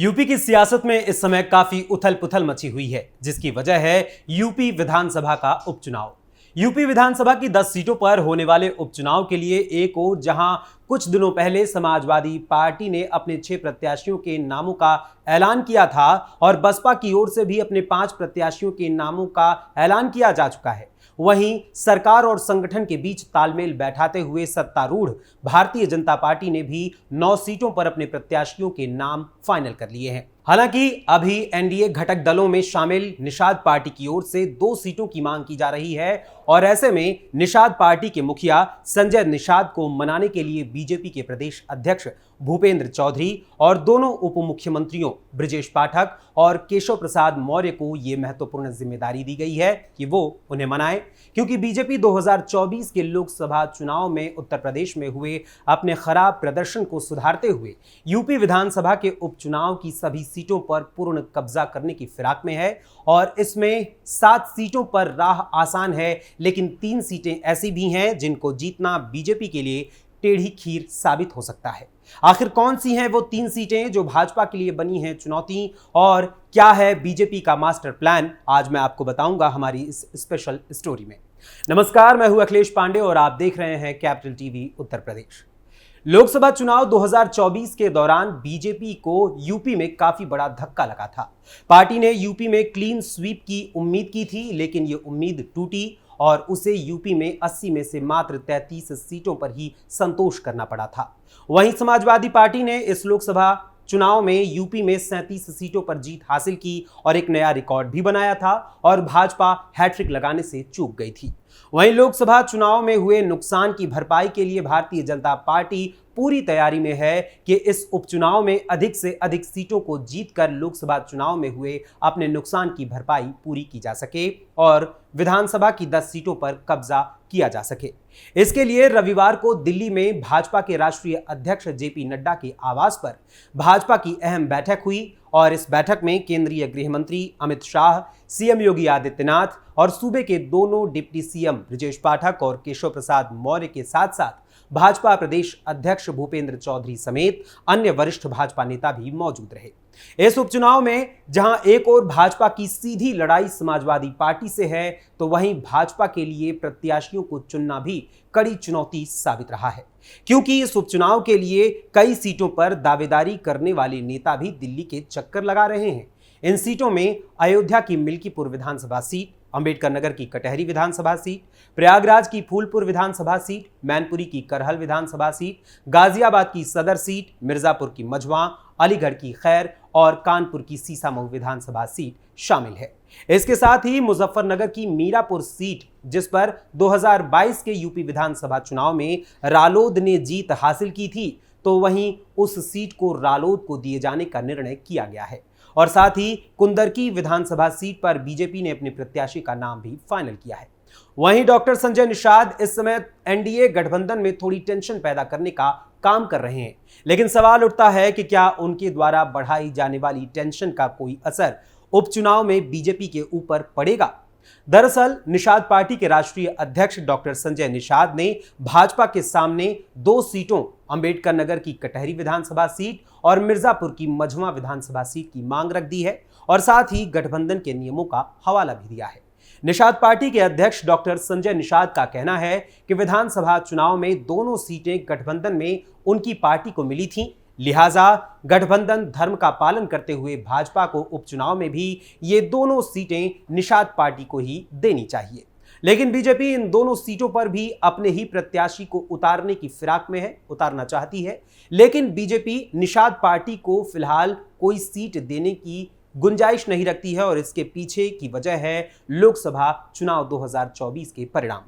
UP की सियासत में इस समय काफी उथल पुथल मची हुई है, जिसकी वजह है यूपी विधानसभा का उपचुनाव। यूपी विधानसभा की 10 सीटों पर होने वाले उपचुनाव के लिए एक ओर जहां कुछ दिनों पहले समाजवादी पार्टी ने अपने 6 प्रत्याशियों के नामों का ऐलान किया था और बसपा की ओर से भी अपने 5 प्रत्याशियों के नामों का ऐलान किया जा चुका है, वहीं सरकार और संगठन के बीच तालमेल बैठाते हुए सत्तारूढ़ भारतीय जनता पार्टी ने भी 9 सीटों पर अपने प्रत्याशियों के नाम फाइनल कर लिए हैं। हालांकि अभी एनडीए घटक दलों में शामिल निषाद पार्टी की ओर से 2 सीटों की मांग की जा रही है और ऐसे में निषाद पार्टी के मुखिया संजय निषाद को मनाने के लिए बीजेपी के प्रदेश अध्यक्ष भूपेंद्र चौधरी और दोनों उप मुख्यमंत्रियों ब्रजेश पाठक और केशव प्रसाद मौर्य को यह महत्वपूर्ण जिम्मेदारी दी गई है कि वो उन्हें मनाएं, क्योंकि बीजेपी 2024 के लोकसभा चुनाव में उत्तर प्रदेश में हुए अपने खराब प्रदर्शन को सुधारते हुए यूपी विधानसभा के उपचुनाव की सभी सीटों पर पूर्ण कब्जा करने की फिराक में है और इसमें 7 सीटों पर राह आसान है, लेकिन 3 सीटें ऐसी भी हैं जिनको जीतना बीजेपी के लिए टेढ़ी खीर साबित हो सकता है। आखिर कौन सी हैं वो 3 सीटें जो भाजपा के लिए बनी हैं चुनौती, और क्या है बीजेपी का मास्टर प्लान, आज मैं आपको बताऊंगा हमारी इस स्पेशल स्टोरी में। नमस्कार, मैं हूं अखिलेश पांडे और आप देख रहे हैं कैपिटल टीवी उत्तर प्रदेश। लोकसभा चुनाव 2024 के दौरान बीजेपी को यूपी में काफी बड़ा धक्का लगा था। पार्टी ने यूपी में क्लीन स्वीप की उम्मीद की थी, लेकिन ये उम्मीद टूटी और उसे यूपी में 80 में से मात्र 33 सीटों पर ही संतोष करना पड़ा था। वहीं समाजवादी पार्टी ने इस लोकसभा चुनाव में यूपी में 37 सीटों पर जीत हासिल की और एक नया रिकॉर्ड भी बनाया था और भाजपा हैट्रिक लगाने से चूक गई थी। वहीं लोकसभा चुनाव में हुए नुकसान की भरपाई के लिए भारतीय जनता पार्टी पूरी तैयारी में है कि इस उपचुनाव में अधिक से अधिक सीटों को जीतकर लोकसभा चुनाव में हुए अपने नुकसान की भरपाई पूरी की जा सके और विधानसभा की 10 सीटों पर कब्जा किया जा सके। इसके लिए रविवार को दिल्ली में भाजपा के राष्ट्रीय अध्यक्ष जेपी नड्डा के आवास पर भाजपा की अहम बैठक हुई और इस बैठक में केंद्रीय गृह मंत्री अमित शाह, सीएम योगी आदित्यनाथ और सूबे के दोनों डिप्टी सीएम ब्रजेश पाठक और केशव प्रसाद मौर्य के साथ साथ भाजपा प्रदेश अध्यक्ष भूपेंद्र चौधरी समेत अन्य वरिष्ठ भाजपा नेता भी मौजूद रहे। इस उपचुनाव में जहां एक ओर भाजपा की सीधी लड़ाई समाजवादी पार्टी से है, तो वहीं भाजपा के लिए प्रत्याशियों को चुनना भी कड़ी चुनौती साबित रहा है, क्योंकि इस उपचुनाव के लिए कई सीटों पर दावेदारी करने वाले नेता भी दिल्ली के चक्कर लगा रहे हैं। इन सीटों में अयोध्या की मिल्कीपुर विधानसभा सीट, अंबेडकर नगर की कटहरी विधानसभा सीट, प्रयागराज की फूलपुर विधानसभा सीट, मैनपुरी की करहल विधानसभा सीट, गाजियाबाद की सदर सीट, मिर्जापुर की मझवा, अलीगढ़ की खैर और कानपुर की सीसामऊ विधानसभा सीट शामिल है। इसके साथ ही मुजफ्फरनगर की मीरापुर सीट, जिस पर 2022 के यूपी विधानसभा चुनाव में रालोद ने जीत हासिल की थी, तो वहीं उस सीट को रालोद को दिए जाने का निर्णय किया गया है और साथ ही कुंदरकी विधानसभा सीट पर बीजेपी ने अपने प्रत्याशी का नाम भी फाइनल किया है। वहीं डॉक्टर संजय निषाद इस समय एनडीए गठबंधन में थोड़ी टेंशन पैदा करने का काम कर रहे हैं, लेकिन सवाल उठता है कि क्या उनके द्वारा बढ़ाई जाने वाली टेंशन का कोई असर उपचुनाव में बीजेपी के ऊपर पड़ेगा। दरअसल निषाद पार्टी के राष्ट्रीय अध्यक्ष डॉक्टर संजय निषाद ने भाजपा के सामने 2 सीटों अंबेडकर नगर की कटहरी विधानसभा सीट और मिर्जापुर की मझवा विधानसभा सीट की मांग रख दी है और साथ ही गठबंधन के नियमों का हवाला भी दिया है। निषाद पार्टी के अध्यक्ष डॉक्टर संजय निषाद का कहना है कि विधानसभा चुनाव में दोनों सीटें गठबंधन में उनकी पार्टी को मिली थीं, लिहाजा गठबंधन धर्म का पालन करते हुए भाजपा को उपचुनाव में भी ये दोनों सीटें निषाद पार्टी को ही देनी चाहिए। लेकिन बीजेपी इन दोनों सीटों पर भी अपने ही प्रत्याशी को उतारने की फिराक में है, उतारना चाहती है, लेकिन बीजेपी निषाद पार्टी को फिलहाल कोई सीट देने की गुंजाइश नहीं रखती है और इसके पीछे की वजह है लोकसभा चुनाव 2024 के परिणाम।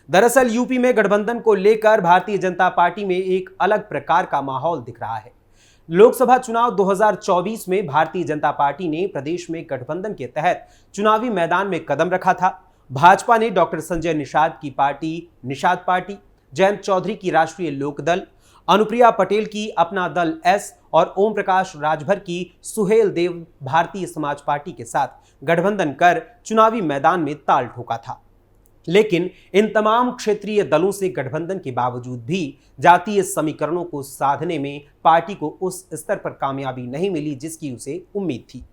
दरअसल यूपी में गठबंधन को लेकर भारतीय जनता पार्टी में एक अलग प्रकार का माहौल दिख रहा है। लोकसभा चुनाव 2024 में भारतीय जनता पार्टी ने प्रदेश में गठबंधन के तहत चुनावी मैदान में कदम रखा था। भाजपा ने डॉक्टर संजय निषाद की पार्टी निषाद पार्टी, जयंत चौधरी की राष्ट्रीय लोकदल, अनुप्रिया पटेल की अपना दल एस और ओम प्रकाश राजभर की सुहेल देव भारतीय समाज पार्टी के साथ गठबंधन कर चुनावी मैदान में ताल ठोका था। लेकिन इन तमाम क्षेत्रीय दलों से गठबंधन के बावजूद भी जातीय समीकरणों को साधने में पार्टी को उस स्तर पर कामयाबी नहीं मिली जिसकी उसे उम्मीद थी।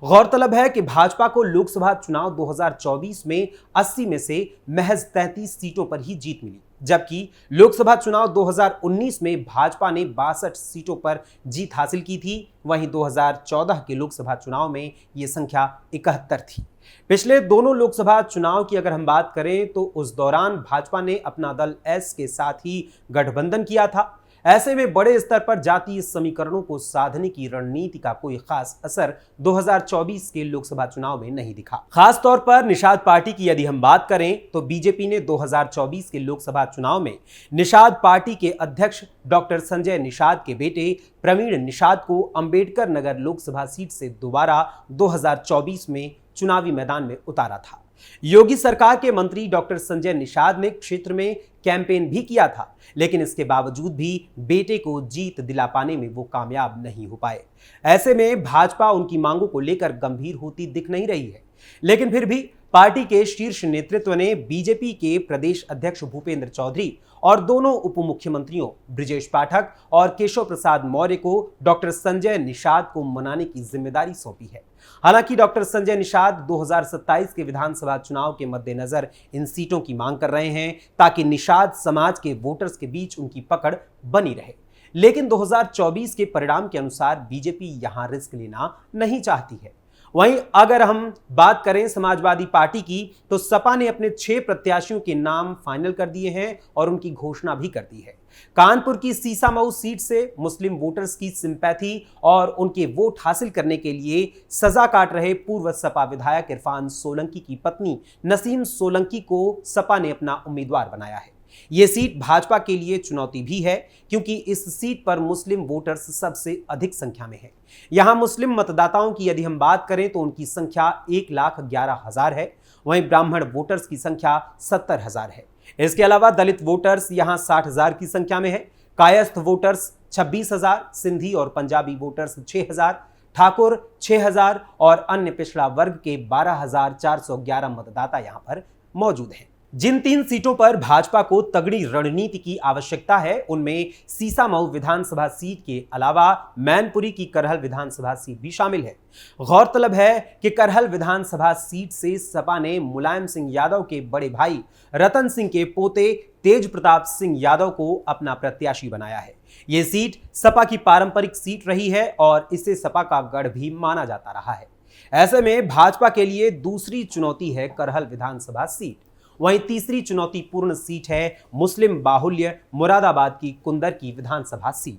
गौरतलब है कि भाजपा को लोकसभा चुनाव 2024 में 80 में से महज 33 सीटों पर ही जीत मिली, जबकि लोकसभा चुनाव 2019 में भाजपा ने 62 सीटों पर जीत हासिल की थी। वहीं 2014 के लोकसभा चुनाव में यह संख्या 71 थी। पिछले दोनों लोकसभा चुनाव की अगर हम बात करें तो उस दौरान भाजपा ने अपना दल एस के साथ ही गठबंधन किया था। ऐसे में बड़े स्तर पर जातीय समीकरणों को साधने की रणनीति का कोई खास असर 2024 के लोकसभा चुनाव में नहीं दिखा। खास तौर पर निषाद पार्टी की यदि हम बात करें तो बीजेपी ने 2024 के लोकसभा चुनाव में निषाद पार्टी के अध्यक्ष डॉक्टर संजय निषाद के बेटे प्रवीण निषाद को अंबेडकर नगर लोकसभा सीट से दोबारा 2024 में चुनावी मैदान में उतारा था। योगी सरकार के मंत्री डॉक्टर संजय निषाद ने क्षेत्र में कैंपेन भी किया था, लेकिन इसके बावजूद भी बेटे को जीत दिला पाने में वो कामयाब नहीं हो पाए। ऐसे में भाजपा उनकी मांगों को लेकर गंभीर होती दिख नहीं रही है, लेकिन फिर भी पार्टी के शीर्ष नेतृत्व ने बीजेपी के प्रदेश अध्यक्ष भूपेंद्र चौधरी और दोनों उप मुख्यमंत्रियों ब्रिजेश पाठक और केशव प्रसाद मौर्य को डॉक्टर संजय निषाद को मनाने की जिम्मेदारी सौंपी है। हालांकि डॉक्टर संजय निषाद 2027 के विधानसभा चुनाव के मद्देनजर इन सीटों की मांग कर रहे हैं ताकि निषाद समाज के वोटर्स के बीच उनकी पकड़ बनी रहे। लेकिन 2024 के परिणाम के अनुसार बीजेपी यहां रिस्क लेना नहीं चाहती है। वहीं अगर हम बात करें समाजवादी पार्टी की तो सपा ने अपने 6 प्रत्याशियों के नाम फाइनल कर दिए हैं और उनकी घोषणा भी कर दी है। कानपुर की सीसामऊ सीट से मुस्लिम वोटर्स की सिंपैथी और उनके वोट हासिल करने के लिए सजा काट रहे पूर्व सपा विधायक इरफान सोलंकी की पत्नी नसीम सोलंकी को सपा ने अपना उम्मीदवार बनाया है। यह सीट भाजपा के लिए चुनौती भी है क्योंकि इस सीट पर मुस्लिम वोटर्स सबसे अधिक संख्या में है। यहां मुस्लिम मतदाताओं की यदि हम बात करें तो उनकी संख्या 1,11,000 है। वहीं ब्राह्मण वोटर्स की संख्या 70,000 है। इसके अलावा दलित वोटर्स यहां 60,000 की संख्या में है। कायस्थ वोटर्स 26,000, सिंधी और पंजाबी वोटर्स 6,000, ठाकुर 6,000 और अन्य पिछड़ा वर्ग के 12,411 मतदाता यहां पर मौजूद हैं। जिन 3 सीटों पर भाजपा को तगड़ी रणनीति की आवश्यकता है उनमें सीसामऊ विधानसभा सीट के अलावा मैनपुरी की करहल विधानसभा सीट भी शामिल है। गौरतलब है कि करहल विधानसभा सीट से सपा ने मुलायम सिंह यादव के बड़े भाई रतन सिंह के पोते तेज प्रताप सिंह यादव को अपना प्रत्याशी बनाया है। ये सीट सपा की पारंपरिक सीट रही है और इसे सपा का गढ़ भी माना जाता रहा है। ऐसे में भाजपा के लिए दूसरी चुनौती है करहल विधानसभा सीट। वहीं तीसरी चुनौतीपूर्ण सीट है मुस्लिम बाहुल्य मुरादाबाद की कुंदर की विधानसभा सीट।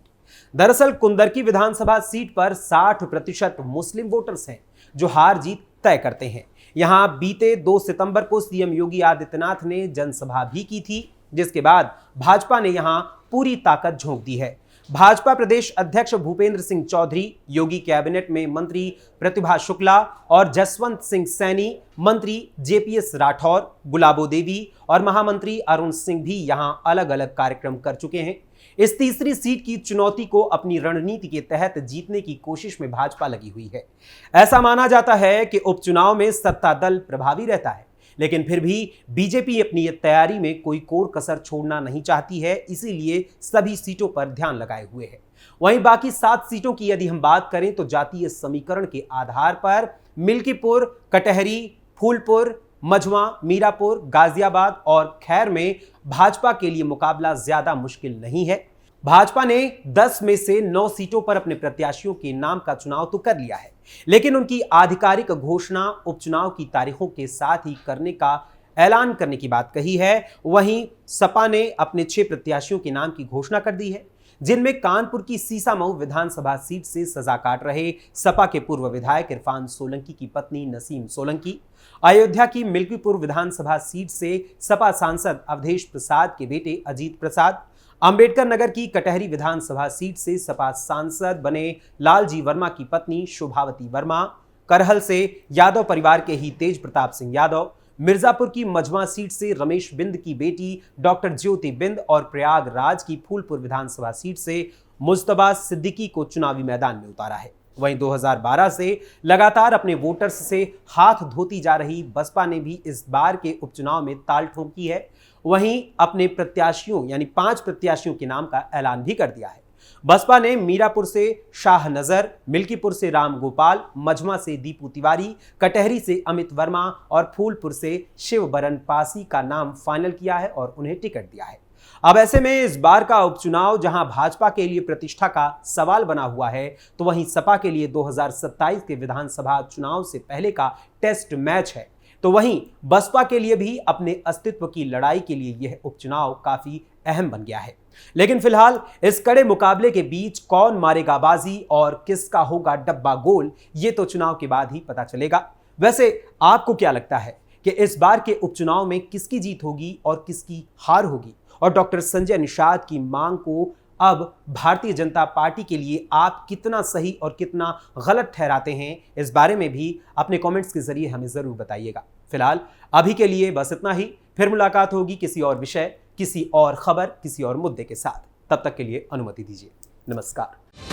दरअसल कुंदर की विधानसभा सीट पर 60% मुस्लिम वोटर्स हैं जो हार जीत तय करते हैं। यहां बीते 2 सितंबर को सीएम योगी आदित्यनाथ ने जनसभा भी की थी, जिसके बाद भाजपा ने यहां पूरी ताकत झोंक दी है। भाजपा प्रदेश अध्यक्ष भूपेंद्र सिंह चौधरी, योगी कैबिनेट में मंत्री प्रतिभा शुक्ला और जसवंत सिंह सैनी, मंत्री जेपीएस राठौर, गुलाबो देवी और महामंत्री अरुण सिंह भी यहां अलग अलग कार्यक्रम कर चुके हैं। इस तीसरी सीट की चुनौती को अपनी रणनीति के तहत जीतने की कोशिश में भाजपा लगी हुई है। ऐसा माना जाता है कि उपचुनाव में सत्ता दल प्रभावी रहता है, लेकिन फिर भी बीजेपी अपनी तैयारी में कोई कोर कसर छोड़ना नहीं चाहती है, इसीलिए सभी सीटों पर ध्यान लगाए हुए है। वहीं बाकी 7 सीटों की यदि हम बात करें तो जातीय समीकरण के आधार पर मिल्कीपुर, कटहरी, फूलपुर, मझवा, मीरापुर, गाजियाबाद और खैर में भाजपा के लिए मुकाबला ज्यादा मुश्किल नहीं है। भाजपा ने 10 में से 9 सीटों पर अपने प्रत्याशियों के नाम का चुनाव तो कर लिया है, लेकिन उनकी आधिकारिक घोषणा उपचुनाव की तारीखों के साथ ही करने का ऐलान करने की बात कही है। वहीं सपा ने अपने 6 प्रत्याशियों के नाम की घोषणा कर दी है, जिनमें कानपुर की सीसामऊ विधानसभा सीट से सजा काट रहे सपा के पूर्व विधायक इरफान सोलंकी की पत्नी नसीम सोलंकी, अयोध्या की मिल्कीपुर विधानसभा सीट से सपा सांसद अवधेश प्रसाद के बेटे अजीत प्रसाद, अंबेडकर नगर की कटहरी विधानसभा सीट से सपा सांसद बने लालजी वर्मा की पत्नी शोभावती वर्मा, करहल से यादव परिवार के ही तेज प्रताप सिंह यादव, मिर्जापुर की मझवा सीट से रमेश बिंद की बेटी डॉक्टर ज्योति बिंद और प्रयागराज की फूलपुर विधानसभा सीट से मुज्तबा सिद्दीकी को चुनावी मैदान में उतारा है। वहीं 2012 से लगातार अपने वोटर्स से हाथ धोती जा रही बसपा ने भी इस बार के उपचुनाव में ताल ठोकी है। वहीं अपने प्रत्याशियों यानी 5 प्रत्याशियों के नाम का ऐलान भी कर दिया है। बसपा ने मीरापुर से शाह नजर, मिल्कीपुर से राम गोपाल, मझमा से दीपू तिवारी, कटहरी से अमित वर्मा और फूलपुर से शिवबरन पासी का नाम फाइनल किया है और उन्हें टिकट दिया है। अब ऐसे में इस बार का उपचुनाव जहां भाजपा के लिए प्रतिष्ठा का सवाल बना हुआ है, तो वहीं सपा के लिए 2027 के विधानसभा चुनाव से पहले का टेस्ट मैच है। तो वहीं बसपा के लिए भी अपने अस्तित्व की लड़ाई के लिए यह उपचुनाव काफी अहम बन गया है। लेकिन फिलहाल इस कड़े मुकाबले के बीच कौन मारेगा बाजी और किसका होगा डब्बा गोल, ये तो चुनाव के बाद ही पता चलेगा। वैसे आपको क्या लगता है कि इस बार के उपचुनाव में किसकी जीत होगी और किसकी हार होगी? और डॉक्टर संजय निषाद की मांग को अब भारतीय जनता पार्टी के लिए आप कितना सही और कितना गलत ठहराते हैं, इस बारे में भी अपने कमेंट्स के जरिए हमें जरूर बताइएगा। फिलहाल अभी के लिए बस इतना ही। फिर मुलाकात होगी किसी और विषय, किसी और खबर, किसी और मुद्दे के साथ। तब तक के लिए अनुमति दीजिए। नमस्कार।